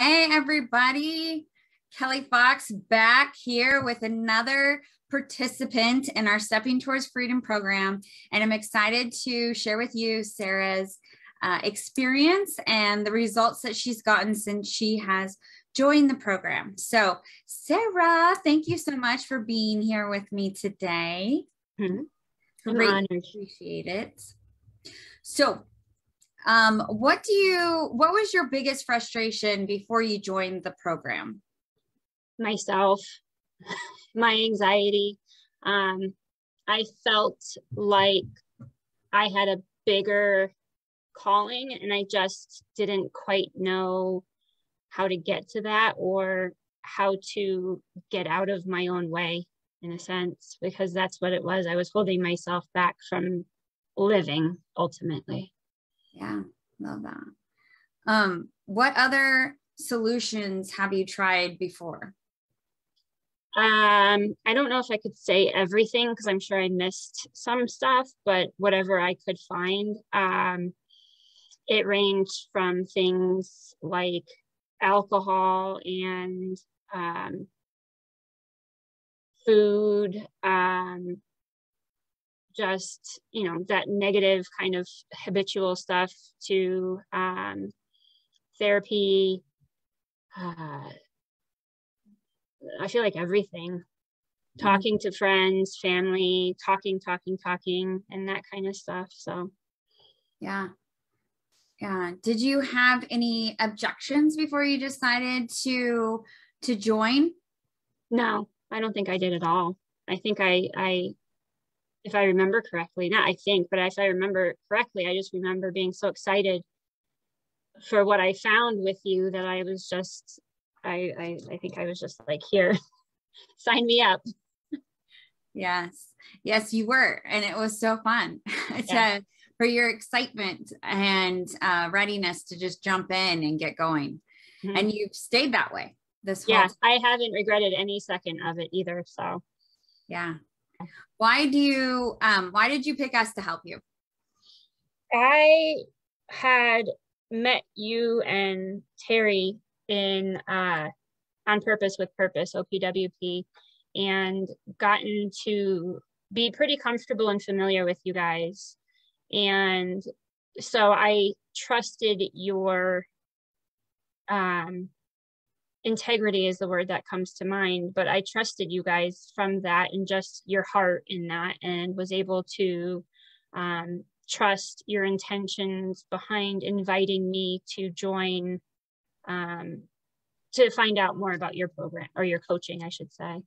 Hey, everybody. Kelly Fox back here with another participant in our Stepping Towards Freedom program. And I'm excited to share with you Sarah's experience and the results that she's gotten since she has joined the program. So, Sarah, thank you so much for being here with me today. I'm Great. honored. Appreciate it. So, what was your biggest frustration before you joined the program? Myself, my anxiety. I felt like I had a bigger calling and I just didn't quite know how to get to that or how to get out of my own way, in a sense, because that's what it was. I was holding myself back from living ultimately. Yeah, love that. What other solutions have you tried before? I don't know if I could say everything because I'm sure I missed some stuff, but whatever I could find, it ranged from things like alcohol and food, just, that negative kind of habitual stuff to therapy. I feel like everything, talking to friends, family, talking, and that kind of stuff. So, yeah. Did you have any objections before you decided to join? No, I don't think I did at all. I think I if I remember correctly, not I think, but if I remember correctly, I just remember being so excited for what I found with you that I was just, I think I was just like, here, sign me up. Yes, you were. And it was so fun for your excitement and readiness to just jump in and get going. Mm-hmm. And you've stayed that way this whole time. I haven't regretted any second of it either. So yeah. Why did you pick us to help you? I had met you and Terry in On Purpose with Purpose, OPWP, and gotten to be pretty comfortable and familiar with you guys. And so I trusted your integrity is the word that comes to mind, but I trusted you guys from that and just your heart in that, and was able to trust your intentions behind inviting me to join, to find out more about your program, or your coaching, I should say.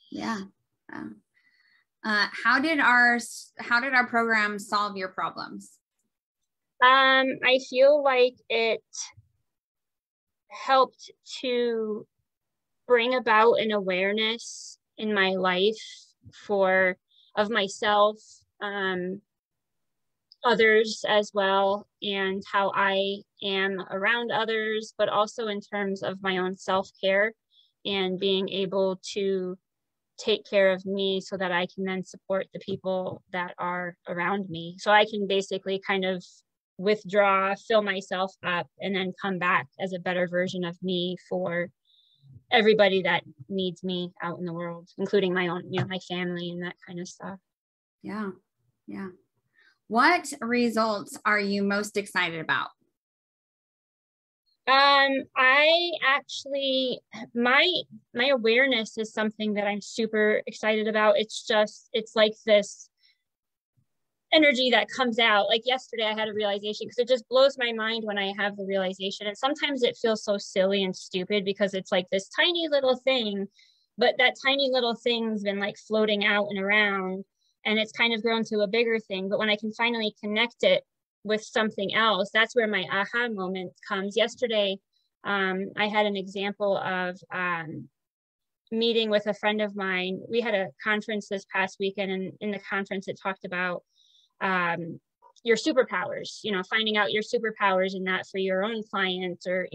Yeah. How did our program solve your problems? I feel like it helped to bring about an awareness in my life of myself, others as well, and how I am around others, but also in terms of my own self-care and being able to take care of me so that I can then support the people that are around me. So I can basically kind of withdraw, fill myself up, and then come back as a better version of me for everybody that needs me out in the world, including my own, my family and that kind of stuff. Yeah. What results are you most excited about? I actually, my awareness is something that I'm super excited about. It's like this energy that comes out. Like yesterday I had a realization, because it just blows my mind when I have the realization. And sometimes it feels so silly and stupid because it's like this tiny little thing, but that tiny little thing's been like floating out and around, and it's kind of grown to a bigger thing. But when I can finally connect it with something else, that's where my aha moment comes. Yesterday, I had an example of meeting with a friend of mine. We had a conference this past weekend, and in the conference it talked about your superpowers, finding out your superpowers, and that for your own clients, or,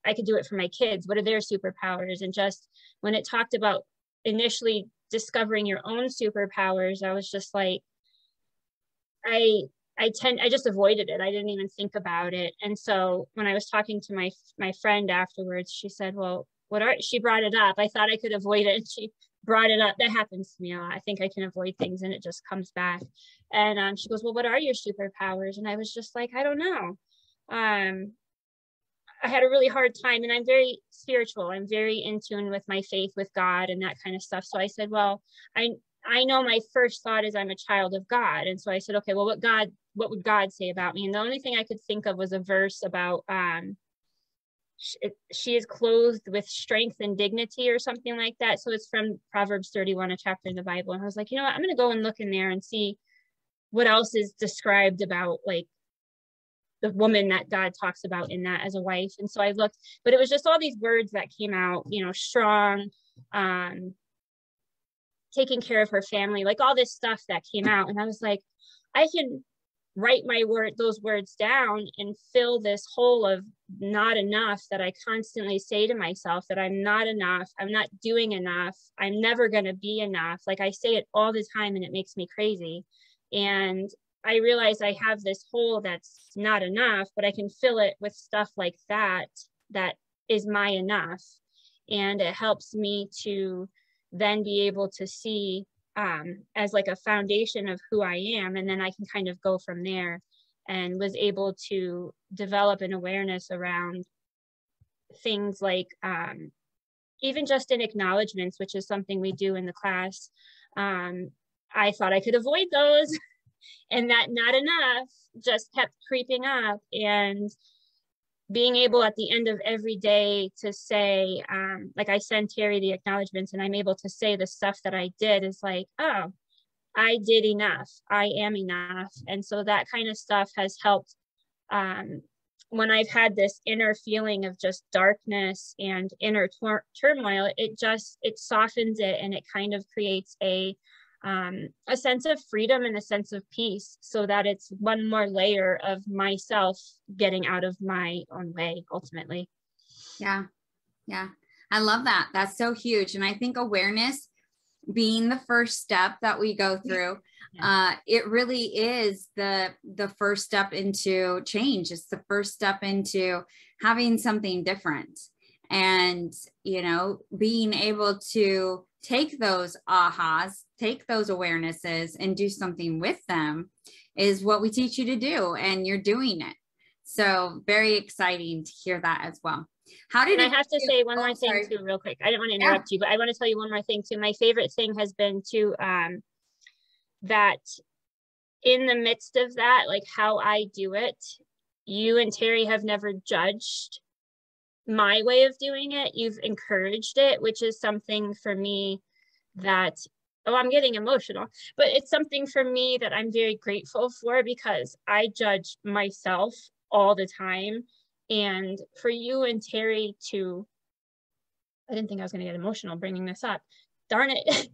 I could do it for my kids. What are their superpowers? And just when it talked about initially discovering your own superpowers, I was just like, I I just avoided it. I didn't even think about it. And so when I was talking to my friend afterwards, she said, well, she brought it up. I thought I could avoid it. And she brought it up. That happens to me a lot. I think I can avoid things and it just comes back. And she goes, well, what are your superpowers? And I was just like, I don't know. I had a really hard time, and I'm very spiritual. I'm very in tune with my faith with God and that kind of stuff. So I said, well, I know my first thought is I'm a child of God. And so I said, okay, well, what would God say about me? And the only thing I could think of was a verse about, she is clothed with strength and dignity or something like that. So it's from Proverbs 31, a chapter in the Bible. And I was like, you know what, I'm going to go and look in there and see what else is described about like the woman that God talks about in that as a wife. And so I looked, but it was just all these words that came out, you know, strong, taking care of her family, like all this stuff that came out. And I was like, I can write those words down and fill this hole of not enough that I constantly say to myself, that I'm not enough, I'm not doing enough, I'm never going to be enough. Like I say it all the time and it makes me crazy. And I realize I have this hole that's not enough, but I can fill it with stuff like that is my enough. And it helps me to then be able to see as like a foundation of who I am. And then I can kind of go from there, and was able to develop an awareness around things like even just in acknowledgements, which is something we do in the class. I thought I could avoid those. And that not enough just kept creeping up, and being able at the end of every day to say, like I send Terry the acknowledgements and I'm able to say the stuff that I did is like, oh, I did enough. I am enough. And so that kind of stuff has helped when I've had this inner feeling of just darkness and inner turmoil, it softens it, and it kind of creates a sense of freedom and a sense of peace, so that it's one more layer of myself getting out of my own way ultimately. Yeah. I love that. That's so huge. And I think awareness being the first step that we go through, it really is the first step into change. It's the first step into having something different. And, you know, being able to take those ahas, take those awarenesses and do something with them is what we teach you to do. And you're doing it. So very exciting to hear that as well. How did I have to say one more thing too, real quick. I didn't want to interrupt you, but I want to tell you one more thing too. My favorite thing has been to that in the midst of that, like how I do it, you and Terry have never judged my way of doing it. You've encouraged it, which is something for me that, oh, I'm getting emotional, but it's something for me that I'm very grateful for, because I judge myself all the time. And for you and Terry to, I didn't think I was going to get emotional bringing this up. Darn it.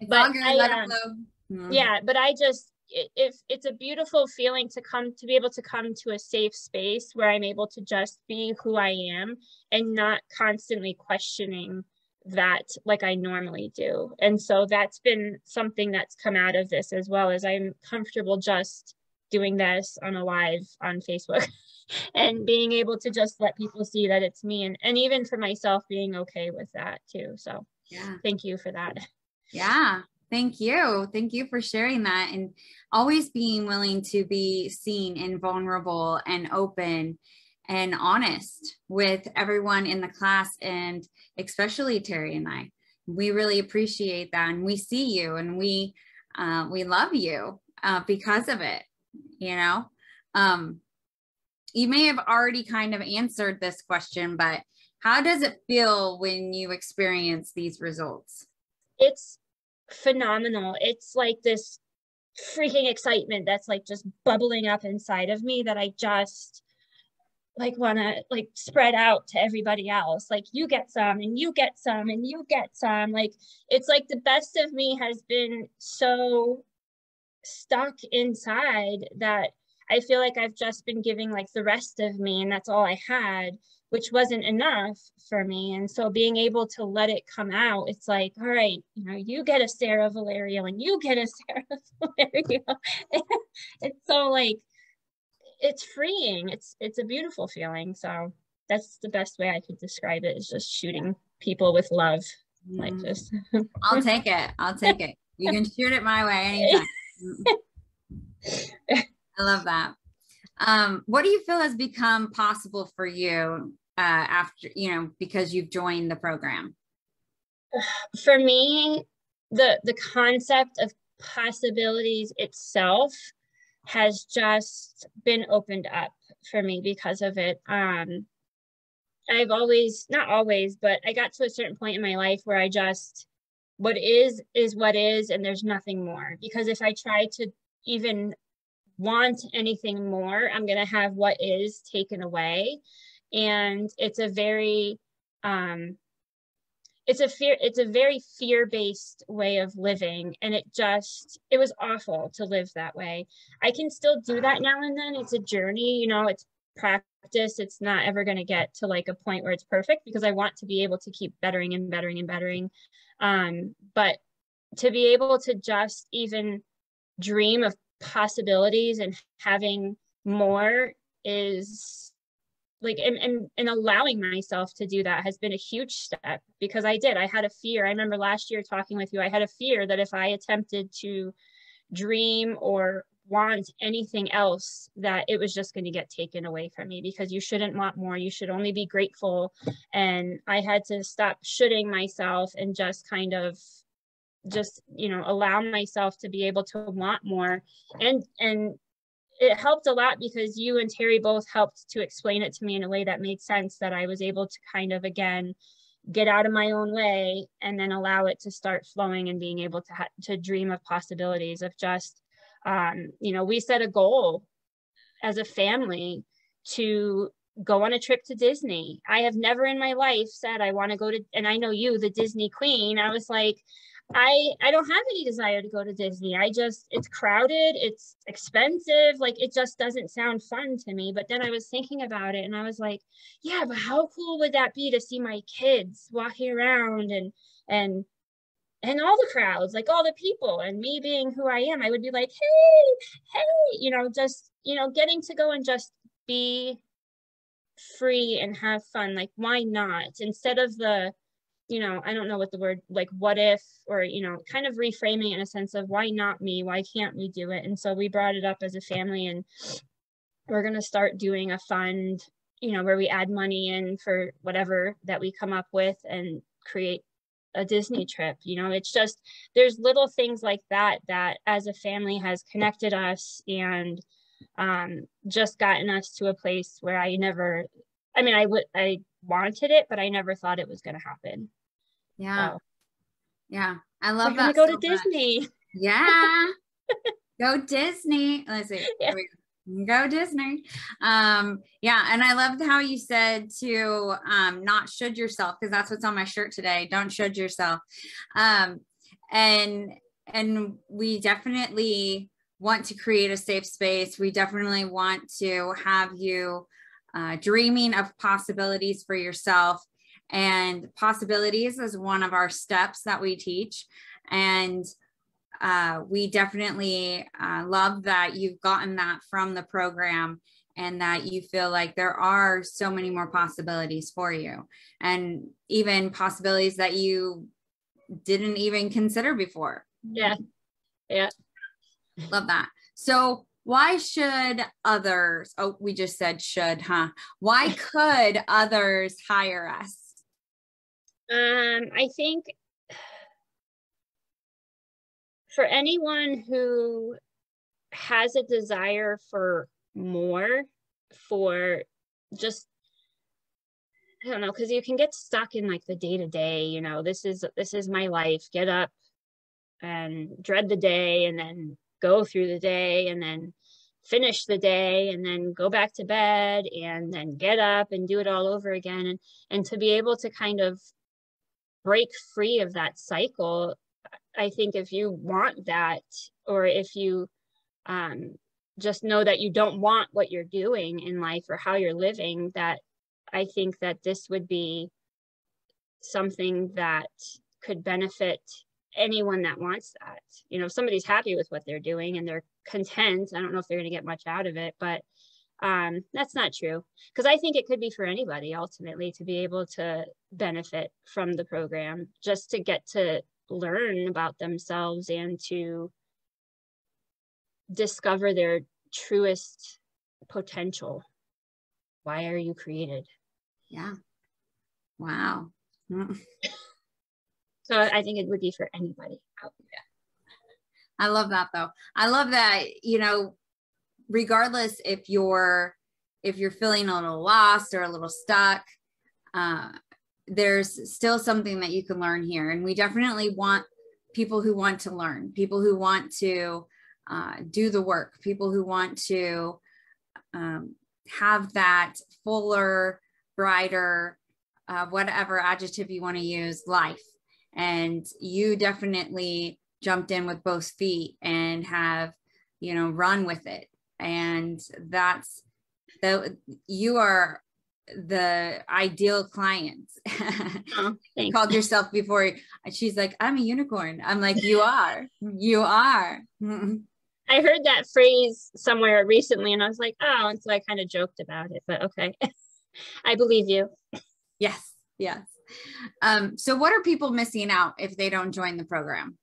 But yeah, but I just, it's a beautiful feeling to be able to come to a safe space where I'm able to just be who I am and not constantly questioning that like I normally do. And so that's been something that's come out of this, as well as I'm comfortable just doing this on a live on Facebook and being able to just let people see that it's me, and even for myself being okay with that too. So yeah, thank you for that. Yeah. Thank you. Thank you for sharing that, and always being willing to be seen and vulnerable and open and honest with everyone in the class, and especially Terry and I. We really appreciate that, and we see you, and we love you because of it. You know, you may have already kind of answered this question, but how does it feel when you experience these results? It's phenomenal. It's like this freaking excitement that's like just bubbling up inside of me that I just like want to like spread out to everybody else. Like, you get some and you get some and you get some. Like, it's like the best of me has been so stuck inside that I feel like I've just been giving like the rest of me, and that's all I had, which wasn't enough for me. And so being able to let it come out, it's like, all right, you know, you get a Sarah Valerio and you get a Sarah Valerio. It's so like, it's freeing. It's a beautiful feeling. So that's the best way I could describe it, is just shooting people with love. Like this. I'll take it. I'll take it. You can shoot it my way anytime. I love that. What do you feel has become possible for you after, you know, because you've joined the program? For me, the concept of possibilities itself has just been opened up for me because of it. I've always, not always, but I got to a certain point in my life where I just, what is what is, and there's nothing more. Because if I try to even want anything more, I'm going to have what is taken away. And it's a very, it's a very fear-based way of living. And it was awful to live that way. I can still do that now and then. It's a journey, you know, it's practice. It's not ever going to get to like a point where it's perfect, because I want to be able to keep bettering and bettering and bettering. But to be able to just even dream of possibilities and having more is like, and allowing myself to do that has been a huge step, because I had a fear. I remember last year talking with you, I had a fear that if I attempted to dream or want anything else, that it was just going to get taken away from me, because you shouldn't want more, you should only be grateful. And I had to stop shoulding myself and just kind of just, you know, allow myself to be able to want more. And it helped a lot, because you and Terry both helped to explain it to me in a way that made sense, that I was able to kind of, again, get out of my own way and then allow it to start flowing, and being able to dream of possibilities of just, you know, we set a goal as a family to go on a trip to Disney. I have never in my life said I want to go to, and I know you, the Disney queen, I was like, I don't have any desire to go to Disney. It's crowded, it's expensive, like it just doesn't sound fun to me. But then I was thinking about it and I was like, yeah, but how cool would that be to see my kids walking around and all the crowds, like all the people, and me being who I am, I would be like, hey, you know, just, you know, getting to go and just be free and have fun. Like, why not? Instead of the, you know, I don't know what the word, like, what if, or, you know, kind of reframing in a sense of why not me? Why can't we do it? And so we brought it up as a family, and we're going to start doing a fund, you know, where we add money in for whatever that we come up with and create a Disney trip. You know, it's just, there's little things like that as a family has connected us, and just gotten us to a place where I wanted it, but I never thought it was going to happen. Yeah. So, yeah. I love that. We're going to go to Disney. Yeah. Go Disney. Let's see. Yeah. Go Disney. Yeah. And I loved how you said to not should yourself, because that's what's on my shirt today. Don't should yourself. And we definitely want to create a safe space. We definitely want to have you dreaming of possibilities for yourself. And possibilities is one of our steps that we teach. And we definitely love that you've gotten that from the program, and that you feel like there are so many more possibilities for you, and even possibilities that you didn't even consider before. Yeah. Yeah. Love that. So why should others, oh, we just said should, huh? Why could others hire us? I think for anyone who has a desire for more, for just, I don't know, because you can get stuck in like the day-to-day, you know, this is my life, get up and dread the day, and then go through the day, and then finish the day, and then go back to bed, and then get up and do it all over again. And to be able to kind of break free of that cycle, I think if you want that, or if you just know that you don't want what you're doing in life or how you're living, that I think that this would be something that could benefit anyone that wants that. You know, if somebody's happy with what they're doing and they're content, I don't know if they're going to get much out of it, but that's not true. Because I think it could be for anybody ultimately to be able to benefit from the program, just to get to learn about themselves and to discover their truest potential. Why are you created? Yeah. Wow. So I think it would be for anybody out there. I love that though. I love that, you know, regardless if you're feeling a little lost or a little stuck, there's still something that you can learn here. And we definitely want people who want to learn, people who want to do the work, people who want to have that fuller, brighter, whatever adjective you want to use, life. And you definitely jumped in with both feet and have, you know, run with it. And that's you are the ideal client. Oh, you called yourself before. She's like, I'm a unicorn. I'm like, you are. I heard that phrase somewhere recently and I was like, oh, and so I kind of joked about it, but okay. I believe you. Yes. So what are people missing out if they don't join the program?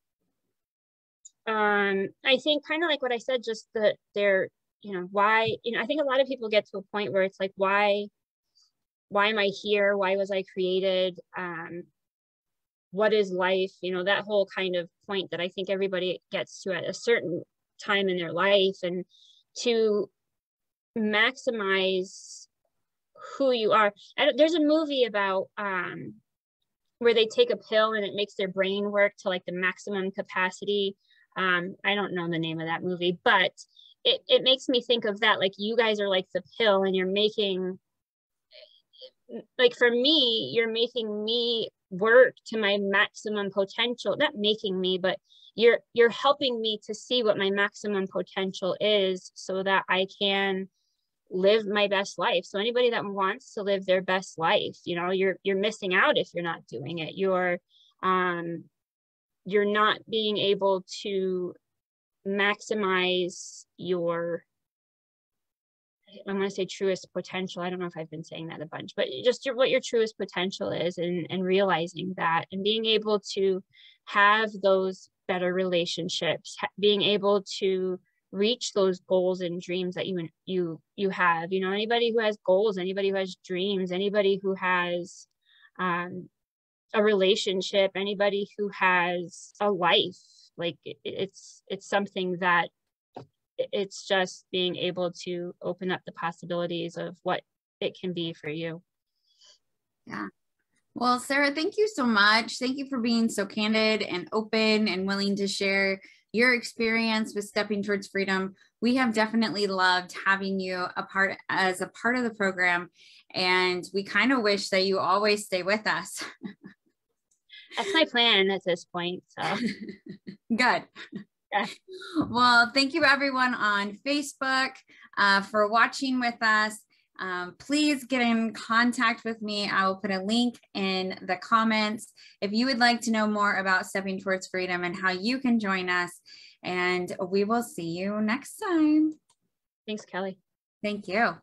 I think kind of like what I said, just that they're, you know, why, you know, I think a lot of people get to a point where it's like, why am I here? Why was I created? What is life? You know, that whole kind of point that I think everybody gets to at a certain time in their life, and to maximize who you are. There's a movie about where they take a pill and it makes their brain work to like the maximum capacity. I don't know the name of that movie, but it makes me think of that. Like, you guys are like the pill, and you're making, like, for me, you're making me work to my maximum potential. Not making me, but you're helping me to see what my maximum potential is so that I can live my best life. So anybody that wants to live their best life, you know, you're missing out if you're not doing it. You're not being able to maximize your, I want to say truest potential. I don't know if I've been saying that a bunch, but just what your truest potential is, and realizing that, and being able to have those better relationships, being able to reach those goals and dreams that you have. You know, anybody who has goals, anybody who has dreams, anybody who has a relationship, anybody who has a life, like it's something that it's just being able to open up the possibilities of what it can be for you. Yeah. Well, Sarah, thank you so much. Thank you for being so candid and open and willing to share your experience with Stepping Towards Freedom. We have definitely loved having you as a part of the program, and we kind of wish that you always stay with us. That's my plan at this point. So good. Yeah. Well, thank you everyone on Facebook for watching with us. Please get in contact with me. I will put a link in the comments if you would like to know more about Stepping Towards Freedom and how you can join us. And we will see you next time. Thanks, Kelly. Thank you.